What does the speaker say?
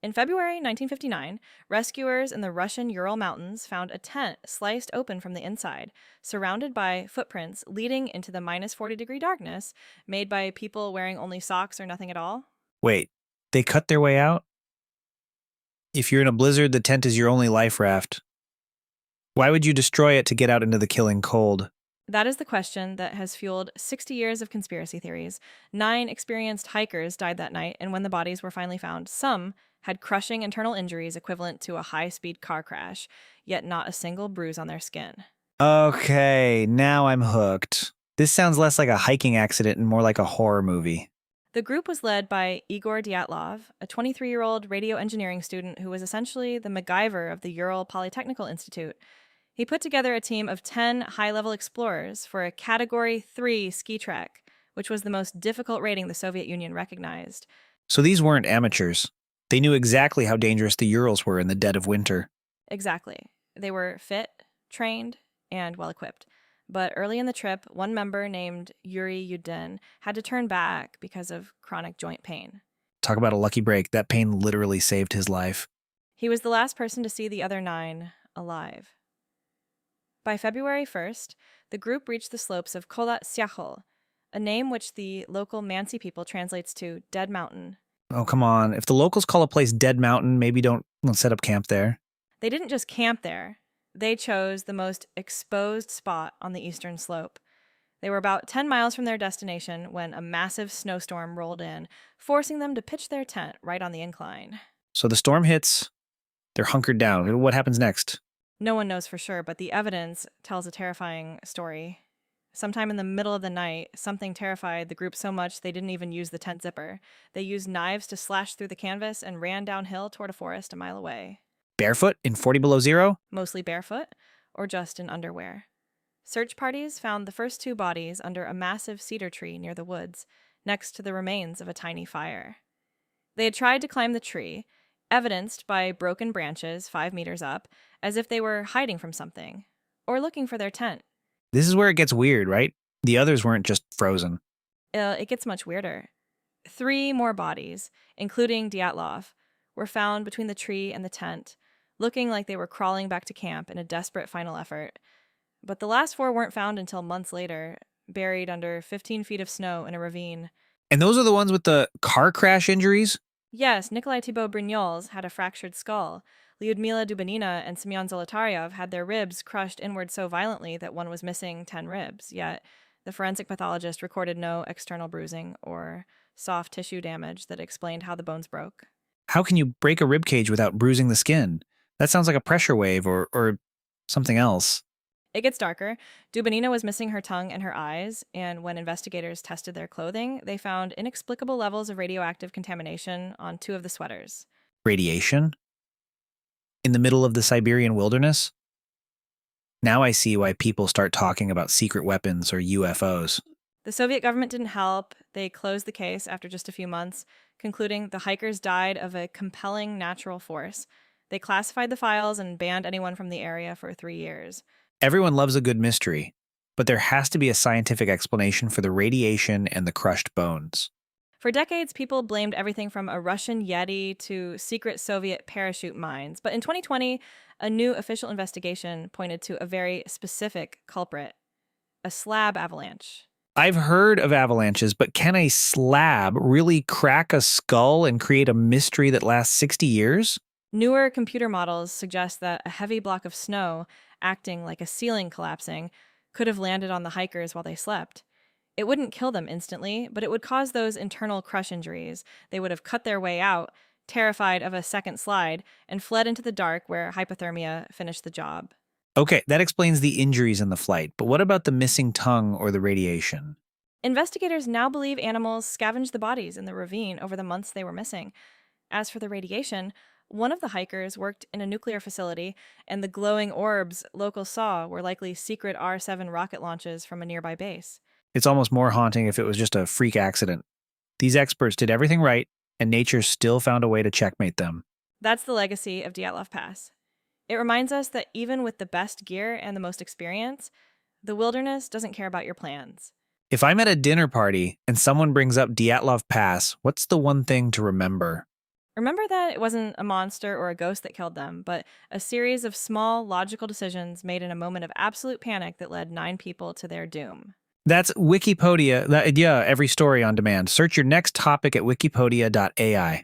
In February 1959, rescuers in the Russian Ural Mountains found a tent sliced open from the inside, surrounded by footprints leading into the minus 40-degree darkness made by people wearing only socks or nothing at all. Wait, they cut their way out? If you're in a blizzard, the tent is your only life raft. Why would you destroy it to get out into the killing cold? That is the question that has fueled 60 years of conspiracy theories. 9 experienced hikers died that night, and when the bodies were finally found, some had crushing internal injuries equivalent to a high speed car crash, yet not a single bruise on their skin. Okay, now I'm hooked. This sounds less like a hiking accident and more like a horror movie. The group was led by Igor Dyatlov, a 23-year-old radio engineering student who was essentially the MacGyver of the Ural Polytechnical Institute. He put together a team of 10 high level explorers for a Category 3 ski trek, which was the most difficult rating the Soviet Union recognized. So these weren't amateurs. They knew exactly how dangerous the Urals were in the dead of winter. Exactly. They were fit, trained, and well equipped. But early in the trip, one member named Yuri Yudin had to turn back because of chronic joint pain. Talk about a lucky break. That pain literally saved his life. He was the last person to see the other 9 alive. By February 1st, the group reached the slopes of Kholat Syakhl, a name which the local Mansi people translates to Dead Mountain. Oh, come on. If the locals call a place Dead Mountain, maybe don't set up camp there. They didn't just camp there. They chose the most exposed spot on the eastern slope. They were about 10 miles from their destination when a massive snowstorm rolled in, forcing them to pitch their tent right on the incline. So the storm hits, they're hunkered down. What happens next? No one knows for sure, but the evidence tells a terrifying story. Sometime in the middle of the night, something terrified the group so much they didn't even use the tent zipper. They used knives to slash through the canvas and ran downhill toward a forest a mile away. Barefoot in 40 below zero? Mostly barefoot or just in underwear. Search parties found the first 2 bodies under a massive cedar tree near the woods, next to the remains of a tiny fire. They had tried to climb the tree, evidenced by broken branches 5 meters up, as if they were hiding from something, or looking for their tent. This is where it gets weird, right? The others weren't just frozen. It gets much weirder. 3 more bodies, including Dyatlov, were found between the tree and the tent, looking like they were crawling back to camp in a desperate final effort. But the last 4 weren't found until months later, buried under 15 feet of snow in a ravine. And those are the ones with the car crash injuries? Yes, Nikolai Thibault Brignoles had a fractured skull. Lyudmila Dubanina and Semyon Zolotaryov had their ribs crushed inward so violently that one was missing 10 ribs, yet the forensic pathologist recorded no external bruising or soft tissue damage that explained how the bones broke. How can you break a rib cage without bruising the skin? That sounds like a pressure wave or something else. It gets darker. Dubanina was missing her tongue and her eyes, and when investigators tested their clothing, they found inexplicable levels of radioactive contamination on 2 of the sweaters. Radiation? In the middle of the Siberian wilderness? Now I see why people start talking about secret weapons or UFOs. The Soviet government didn't help. They closed the case after just a few months, concluding the hikers died of a compelling natural force. They classified the files and banned anyone from the area for 3 years. Everyone loves a good mystery, but there has to be a scientific explanation for the radiation and the crushed bones. For decades, people blamed everything from a Russian Yeti to secret Soviet parachute mines. But in 2020, a new official investigation pointed to a very specific culprit, a slab avalanche. I've heard of avalanches, but can a slab really crack a skull and create a mystery that lasts 60 years? Newer computer models suggest that a heavy block of snow, acting like a ceiling collapsing, could have landed on the hikers while they slept. It wouldn't kill them instantly, but it would cause those internal crush injuries. They would have cut their way out, terrified of a second slide, and fled into the dark where hypothermia finished the job. Okay, that explains the injuries in the flight, but what about the missing tongue or the radiation? Investigators now believe animals scavenged the bodies in the ravine over the months they were missing. As for the radiation, one of the hikers worked in a nuclear facility, and the glowing orbs locals saw were likely secret R-7 rocket launches from a nearby base. It's almost more haunting if it was just a freak accident. These experts did everything right, and nature still found a way to checkmate them. That's the legacy of Dyatlov Pass. It reminds us that even with the best gear and the most experience, the wilderness doesn't care about your plans. If I'm at a dinner party and someone brings up Dyatlov Pass, what's the one thing to remember? Remember that it wasn't a monster or a ghost that killed them, but a series of small, logical decisions made in a moment of absolute panic that led 9 people to their doom. That's Wikipedia. Yeah, every story on demand. Search your next topic at wikipedia.ai.